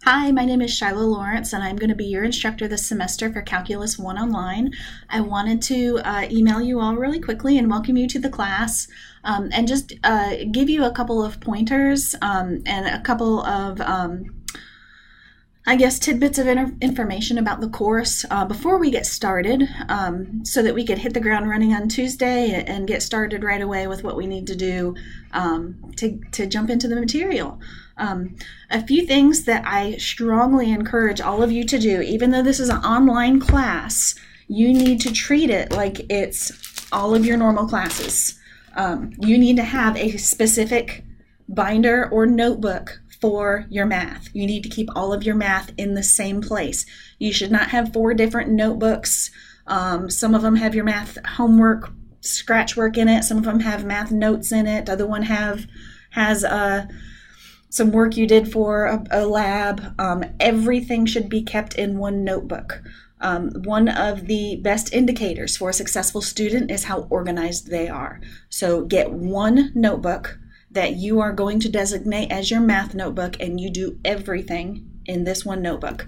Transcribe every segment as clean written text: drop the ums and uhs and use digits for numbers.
Hi, my name is Shiloh Lawrence, and I'm going to be your instructor this semester for Calculus 1 Online. I wanted to email you all really quickly and welcome you to the class, and just give you a couple of pointers and a couple of tidbits of information about the course before we get started, so that we could hit the ground running on Tuesday and get started right away with what we need to do to jump into the material. A few things that I strongly encourage all of you to do, even though this is an online class, you need to treat it like it's all of your normal classes. You need to have a specific binder or notebook for your math. You need to keep all of your math in the same place. You should not have 4 different notebooks. Some of them have your math homework, scratch work in it. Some of them have math notes in it. The other one has some work you did for a lab. Everything should be kept in one notebook. One of the best indicators for a successful student is how organized they are. So get one notebook that you are going to designate as your math notebook, and you do everything in this one notebook.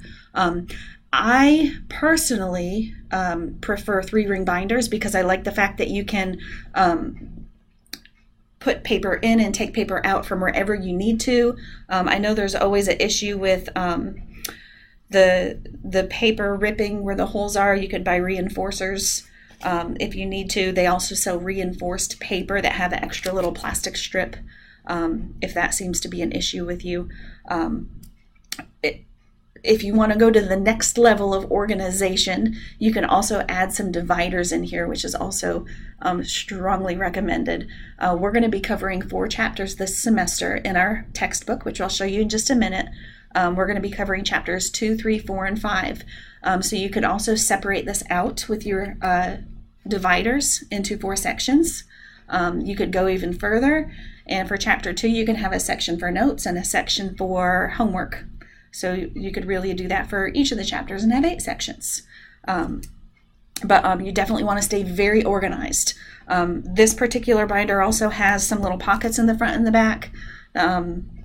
I personally prefer 3-ring binders because I like the fact that you can put paper in and take paper out from wherever you need to. I know there's always an issue with the paper ripping where the holes are. You could buy reinforcers if you need to. They also sell reinforced paper that have an extra little plastic strip if that seems to be an issue with you. If you want to go to the next level of organization, you can also add some dividers in here, which is also strongly recommended. We're going to be covering 4 chapters this semester in our textbook, which I'll show you in just a minute. We're going to be covering chapters 2, 3, 4, and 5. So you could also separate this out with your dividers into 4 sections. You could go even further, and for chapter 2, you can have a section for notes and a section for homework. So you could really do that for each of the chapters and have 8 sections. But you definitely want to stay very organized. This particular binder also has some little pockets in the front and the back.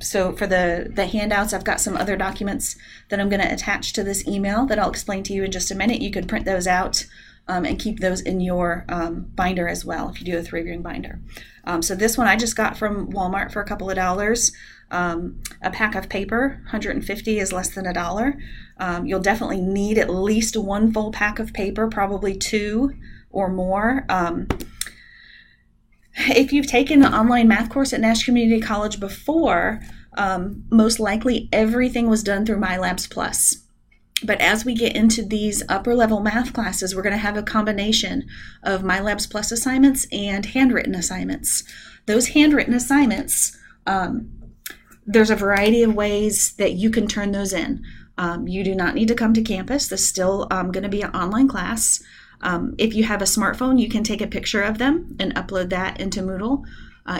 So for the handouts, I've got some other documents that I'm going to attach to this email that I'll explain to you in just a minute. You could print those out and keep those in your binder as well if you do a 3-ring binder. So this one I just got from Walmart for a couple of dollars. A pack of paper, 150 is less than $1. You'll definitely need at least 1 full pack of paper, probably 2 or more. If you've taken an online math course at Nash Community College before, most likely everything was done through MyLabs Plus. But as we get into these upper level math classes, we're going to have a combination of MyLabs Plus assignments and handwritten assignments. Those handwritten assignments, there's a variety of ways that you can turn those in. You do not need to come to campus. This is still going to be an online class. If you have a smartphone, you can take a picture of them and upload that into Moodle.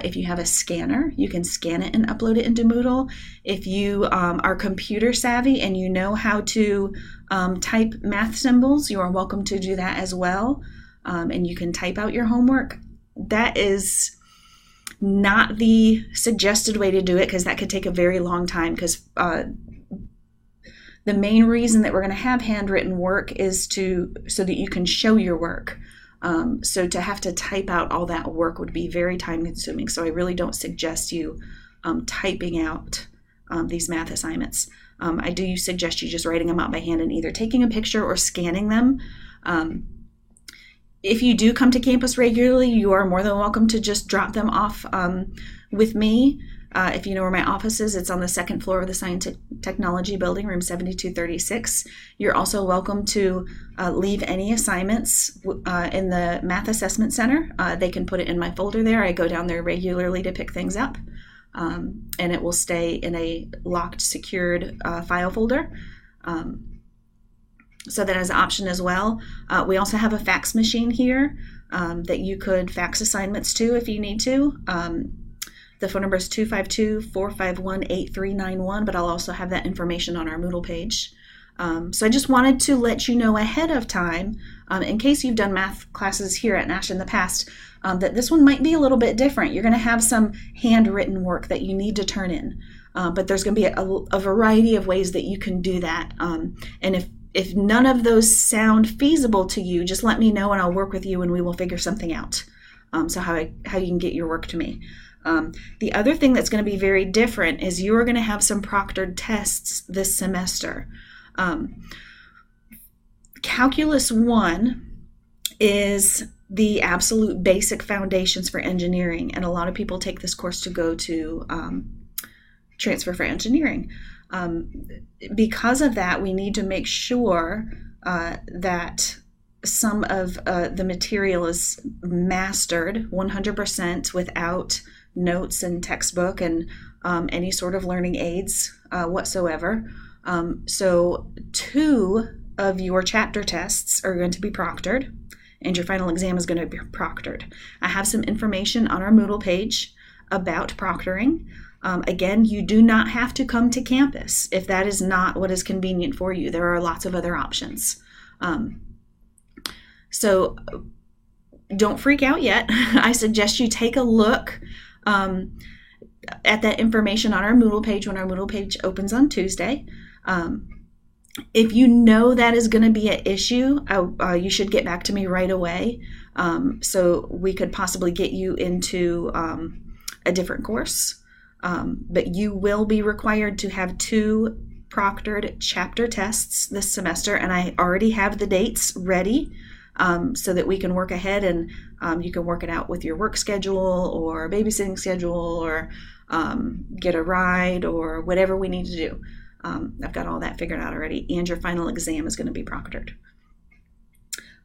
If you have a scanner, you can scan it and upload it into Moodle. If you are computer savvy and you know how to type math symbols, you are welcome to do that as well. And you can type out your homework. That is not the suggested way to do it because that could take a very long time, because the main reason that we're going to have handwritten work is so that you can show your work. So to have to type out all that work would be very time consuming. So I really don't suggest you typing out these math assignments. I do suggest you just writing them out by hand and either taking a picture or scanning them. If you do come to campus regularly, you are more than welcome to just drop them off with me. If you know where my office is, it's on the 2nd floor of the Science Technology Building, room 7236. You're also welcome to leave any assignments in the Math Assessment Center. They can put it in my folder there. I go down there regularly to pick things up, and it will stay in a locked, secured file folder. So that as an option as well. We also have a fax machine here that you could fax assignments to if you need to. The phone number is 252-451-8391, but I'll also have that information on our Moodle page. So I just wanted to let you know ahead of time, in case you've done math classes here at Nash in the past, that this one might be a little bit different. You're going to have some handwritten work that you need to turn in. but there's going to be a variety of ways that you can do that. And if none of those sound feasible to you, just let me know and I'll work with you and we will figure something out. So how you can get your work to me. The other thing that's going to be very different is you are going to have some proctored tests this semester. Calculus 1 is the absolute basic foundations for engineering, and a lot of people take this course to go to transfer for engineering. Because of that, we need to make sure that some of the material is mastered 100% without notes and textbook and any sort of learning aids whatsoever. So 2 of your chapter tests are going to be proctored, and your final exam is going to be proctored. I have some information on our Moodle page about proctoring. Again, you do not have to come to campus if that is not what is convenient for you. There are lots of other options. So don't freak out yet. I suggest you take a look at that information on our Moodle page when our Moodle page opens on Tuesday. If you know that is going to be an issue, you should get back to me right away so we could possibly get you into a different course. But you will be required to have 2 proctored chapter tests this semester, and I already have the dates ready so that we can work ahead and you can work it out with your work schedule or babysitting schedule or get a ride or whatever we need to do. I've got all that figured out already, and your final exam is going to be proctored.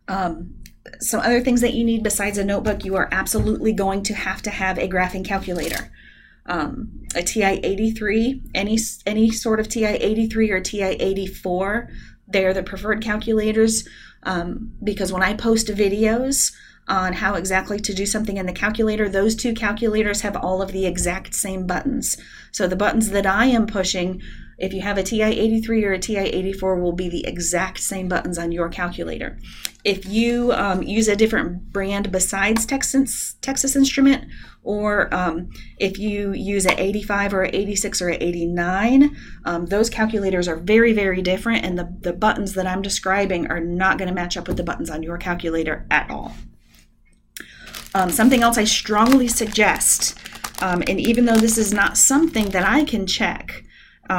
Some other things that you need besides a notebook, you are absolutely going to have a graphing calculator. A TI-83, any sort of TI-83 or TI-84, they're the preferred calculators because when I post videos on how exactly to do something in the calculator, those 2 calculators have all of the exact same buttons. So the buttons that I am pushing, if you have a TI-83 or a TI-84, will be the exact same buttons on your calculator. If you use a different brand besides Texas Instrument, or if you use an 85 or an 86 or an 89, those calculators are very, very different, and the buttons that I'm describing are not going to match up with the buttons on your calculator at all. Something else I strongly suggest, and even though this is not something that I can check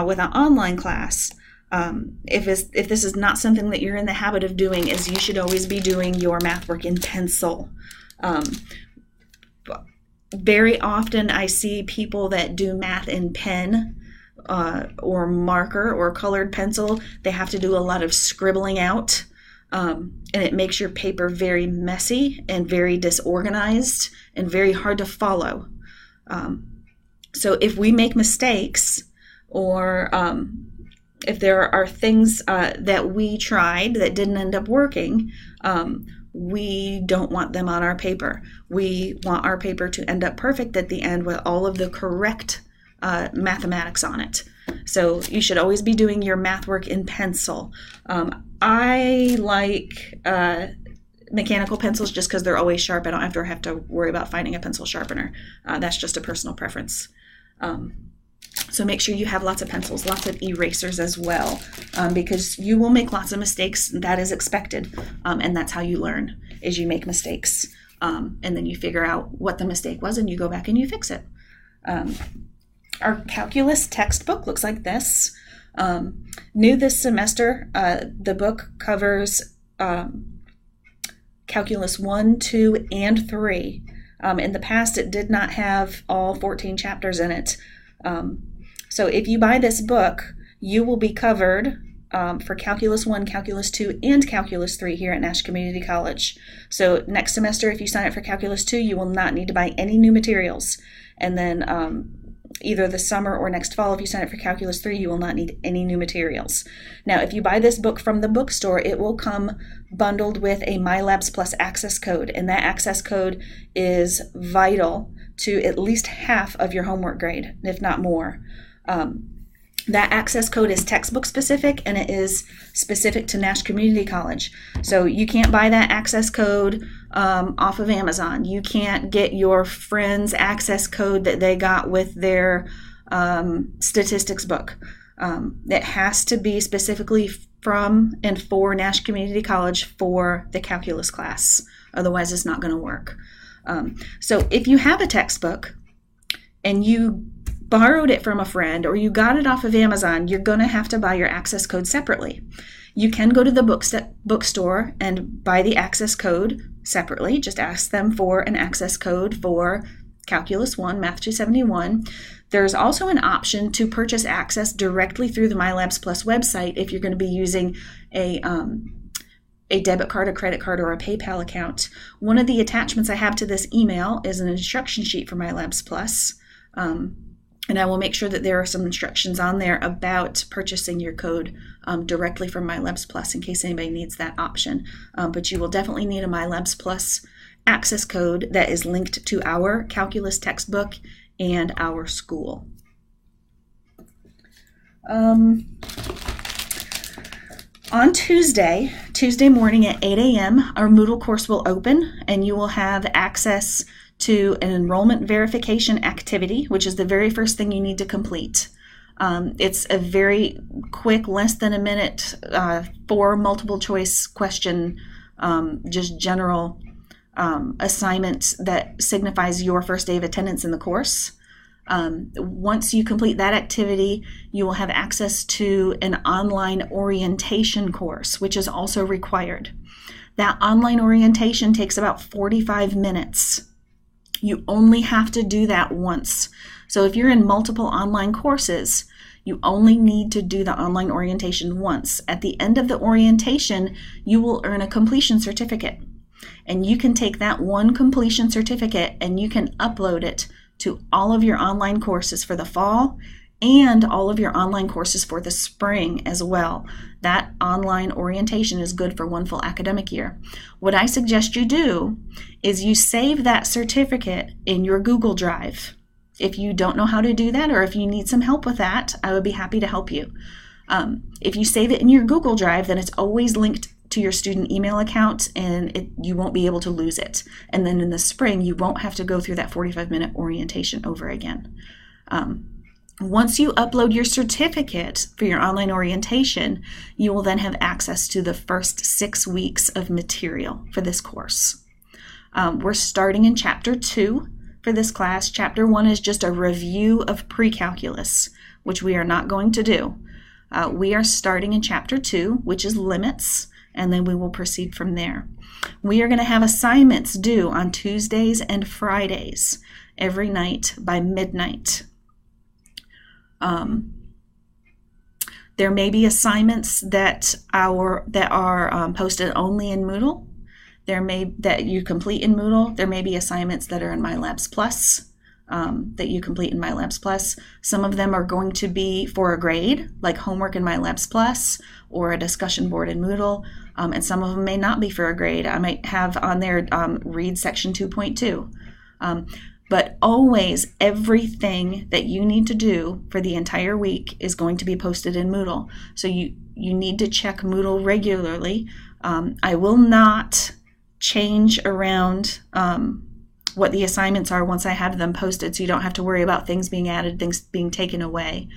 with an online class, if this is not something that you're in the habit of doing, is you should always be doing your math work in pencil. Very often I see people that do math in pen or marker or colored pencil. They have to do a lot of scribbling out, and it makes your paper very messy and very disorganized and very hard to follow. So if we make mistakes, or if there are things that we tried that didn't end up working, we don't want them on our paper. We want our paper to end up perfect at the end with all of the correct mathematics on it. So you should always be doing your math work in pencil. I like mechanical pencils just because they're always sharp. I don't have to worry about finding a pencil sharpener. That's just a personal preference. So make sure you have lots of pencils, lots of erasers as well, because you will make lots of mistakes. That is expected, and that's how you learn, is you make mistakes, and then you figure out what the mistake was, and you go back and you fix it. Our calculus textbook looks like this. New this semester, the book covers Calculus 1, 2, and 3. In the past, it did not have all 14 chapters in it. So if you buy this book, you will be covered for Calculus 1, Calculus 2, and Calculus 3 here at Nash Community College. So next semester, if you sign up for Calculus 2, you will not need to buy any new materials. And then either this summer or next fall, if you sign up for Calculus 3, you will not need any new materials. Now, if you buy this book from the bookstore, it will come bundled with a MyLabs Plus access code, and that access code is vital to at least half of your homework grade, if not more. That access code is textbook specific, and it is specific to Nash Community College. So you can't buy that access code off of Amazon. You can't get your friend's access code that they got with their statistics book. It has to be specifically from and for Nash Community College for the calculus class. Otherwise, it's not going to work. So if you have a textbook and you borrowed it from a friend or you got it off of Amazon, you're going to have to buy your access code separately. You can go to the bookstore and buy the access code separately. Just ask them for an access code for Calculus 1, Math 271. There's also an option to purchase access directly through the MyLabs Plus website if you're going to be using a debit card, a credit card, or a PayPal account. One of the attachments I have to this email is an instruction sheet for MyLabs Plus. And I will make sure that there are some instructions on there about purchasing your code directly from MyLabs Plus in case anybody needs that option. But you will definitely need a MyLabs Plus access code that is linked to our calculus textbook and our school. On Tuesday morning at 8 a.m., our Moodle course will open and you will have access to an enrollment verification activity, which is the very first thing you need to complete. It's a very quick, less than a minute, 4 multiple choice question, just general assignment that signifies your first day of attendance in the course. Once you complete that activity, you will have access to an online orientation course, which is also required. That online orientation takes about 45 minutes. You only have to do that once. So if you're in multiple online courses, you only need to do the online orientation once. At the end of the orientation, you will earn a completion certificate. And you can take that one completion certificate and you can upload it to all of your online courses for the fall and all of your online courses for the spring as well. That online orientation is good for one full academic year. What I suggest you do is you save that certificate in your Google Drive. If you don't know how to do that or if you need some help with that, I would be happy to help you. If you save it in your Google Drive, then it's always linked to your student email account and you won't be able to lose it. And then in the spring, you won't have to go through that 45-minute orientation over again. Once you upload your certificate for your online orientation, you will then have access to the first 6 weeks of material for this course. We're starting in Chapter 2 for this class. Chapter 1 is just a review of pre-calculus, which we are not going to do. We are starting in Chapter 2, which is limits, and then we will proceed from there. We are going to have assignments due on Tuesdays and Fridays every night by midnight. There may be assignments that are posted only in Moodle. That you complete in Moodle. There may be assignments that are in MyLabs Plus that you complete in MyLabs Plus. Some of them are going to be for a grade, like homework in MyLabs Plus or a discussion board in Moodle, and some of them may not be for a grade. I might have on there read section 2.2. But always everything that you need to do for the entire week is going to be posted in Moodle. So you need to check Moodle regularly. I will not change around what the assignments are once I have them posted, so you don't have to worry about things being added, things being taken away.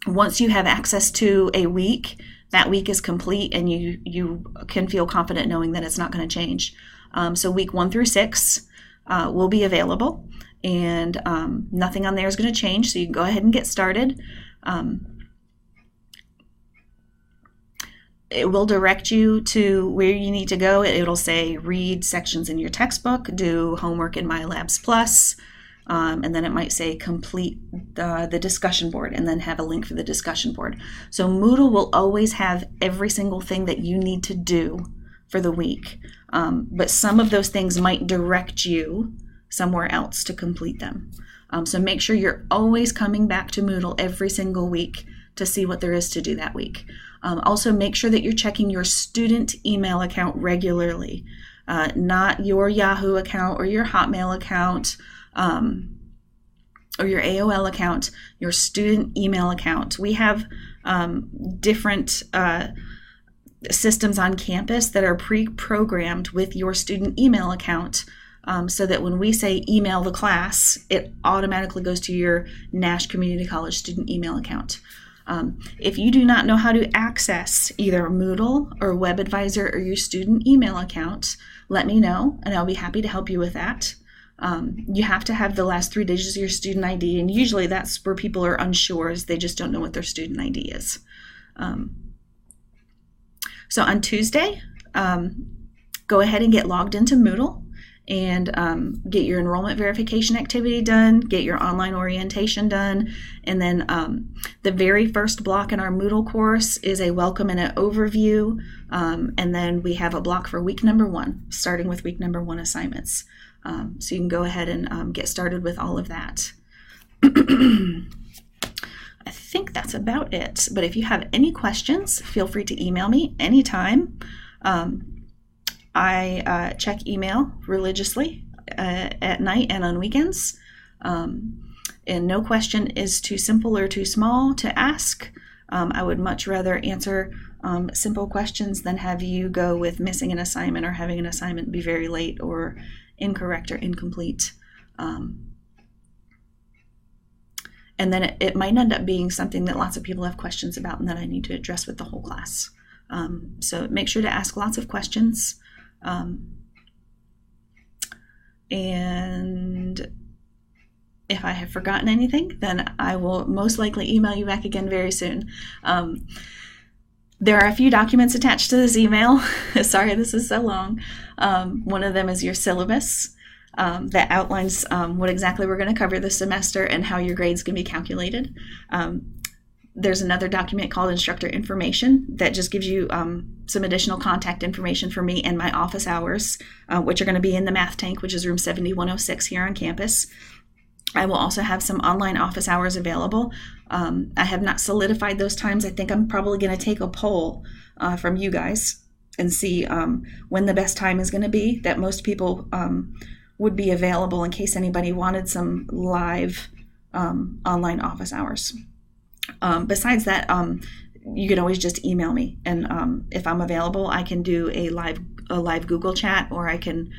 Once you have access to a week, that week is complete and you can feel confident knowing that it's not going to change. So week 1 through 6 will be available, and nothing on there is going to change, so you can go ahead and get started. It will direct you to where you need to go. It'll say read sections in your textbook, do homework in MyLabs Plus, and then it might say complete the discussion board and then have a link for the discussion board. So Moodle will always have every single thing that you need to do for the week, but some of those things might direct you somewhere else to complete them. So make sure you're always coming back to Moodle every single week to see what there is to do that week. Also make sure that you're checking your student email account regularly, not your Yahoo account or your Hotmail account or your AOL account, your student email account. We have different systems on campus that are pre-programmed with your student email account so that when we say email the class, it automatically goes to your Nash Community College student email account. If you do not know how to access either Moodle or WebAdvisor or your student email account, let me know and I'll be happy to help you with that. You have to have the last 3 digits of your student ID, and usually that's where people are unsure, is they just don't know what their student ID is. So on Tuesday, go ahead and get logged into Moodle and get your enrollment verification activity done, get your online orientation done, and then the very first block in our Moodle course is a welcome and an overview, and then we have a block for week number 1, starting with week number 1 assignments. So you can go ahead and get started with all of that. I think that's about it, but if you have any questions, feel free to email me anytime. I check email religiously at night and on weekends, and no question is too simple or too small to ask. I would much rather answer simple questions than have you go with missing an assignment or having an assignment be very late or incorrect or incomplete. And then it might end up being something that lots of people have questions about and that I need to address with the whole class. So make sure to ask lots of questions. And if I have forgotten anything, then I will most likely email you back again very soon. There are a few documents attached to this email. Sorry, this is so long. One of them is your syllabus that outlines what exactly we're going to cover this semester and how your grades can be calculated. There's another document called instructor information that just gives you some additional contact information for me and my office hours, which are going to be in the math tank, which is room 7106 here on campus. I will also have some online office hours available. I have not solidified those times. I think I'm probably going to take a poll from you guys and see when the best time is going to be that most people would be available in case anybody wanted some live online office hours. Besides that, you can always just email me, and if I'm available, I can do a live Google chat, or I can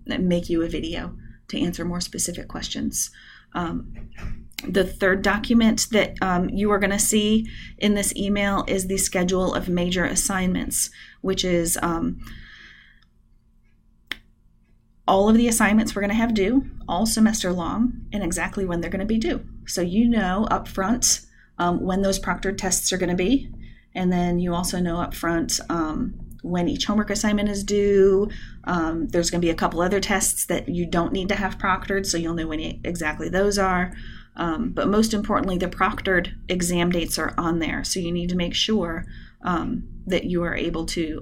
make you a video to answer more specific questions. The third document that you are going to see in this email is the schedule of major assignments, which is all of the assignments we're going to have due all semester long and exactly when they're going to be due. So you know up front when those proctored tests are going to be, and then you also know up front when each homework assignment is due. There's going to be a couple other tests that you don't need to have proctored, so you'll know when exactly those are. But most importantly, the proctored exam dates are on there, so you need to make sure that you are able to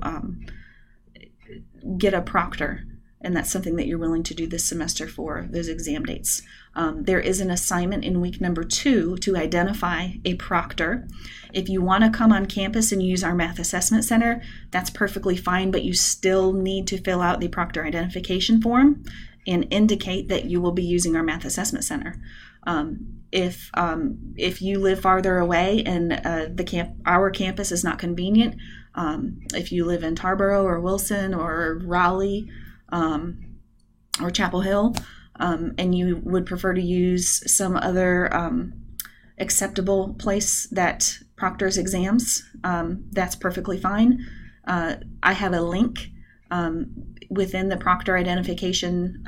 get a proctor, and that's something that you're willing to do this semester for those exam dates. There is an assignment in week number 2 to identify a proctor. If you want to come on campus and use our Math Assessment Center, that's perfectly fine, but you still need to fill out the proctor identification form and indicate that you will be using our Math Assessment Center. If you live farther away and our campus is not convenient, if you live in Tarboro or Wilson or Raleigh or Chapel Hill, and you would prefer to use some other acceptable place that proctors exams, that's perfectly fine. I have a link within the proctor identification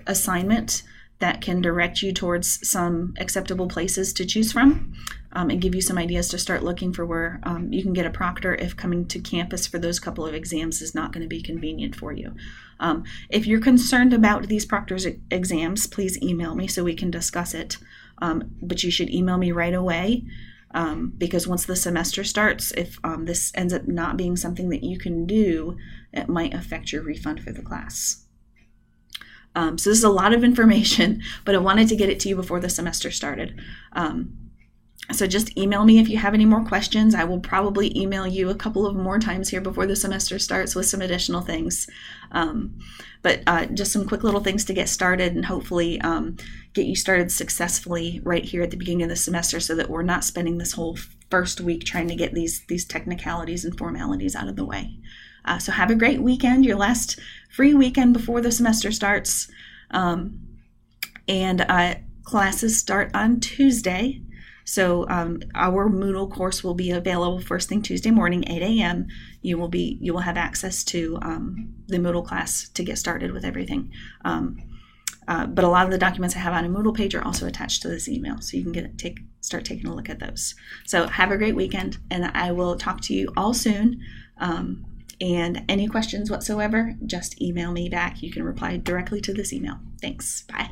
assignment that can direct you towards some acceptable places to choose from, and give you some ideas to start looking for where you can get a proctor if coming to campus for those couple of exams is not going to be convenient for you. If you're concerned about these proctor's exams, please email me so we can discuss it. But you should email me right away, because once the semester starts, if this ends up not being something that you can do, it might affect your refund for the class. So this is a lot of information, but I wanted to get it to you before the semester started. So just email me if you have any more questions. I will probably email you a couple of more times here before the semester starts with some additional things. But just some quick little things to get started and hopefully get you started successfully right here at the beginning of the semester so that we're not spending this whole first week trying to get these technicalities and formalities out of the way. So have a great weekend, your last free weekend before the semester starts. And classes start on Tuesday. So our Moodle course will be available first thing Tuesday morning, 8 a.m. You will have access to the Moodle class to get started with everything. But a lot of the documents I have on a Moodle page are also attached to this email, so you can start taking a look at those. So have a great weekend, and I will talk to you all soon. And any questions whatsoever, just email me back. You can reply directly to this email. Thanks. Bye.